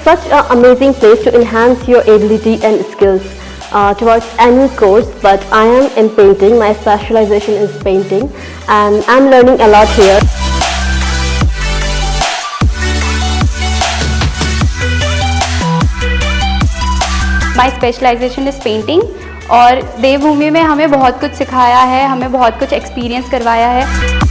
such an amazing place to enhance your ability and skills towards any course, but I am in painting. My specialization is painting and I'm learning a lot here. My specialization is painting और देवभूमि में हमें बहुत कुछ सिखाया है, हमें बहुत कुछ एक्सपीरियंस करवाया है।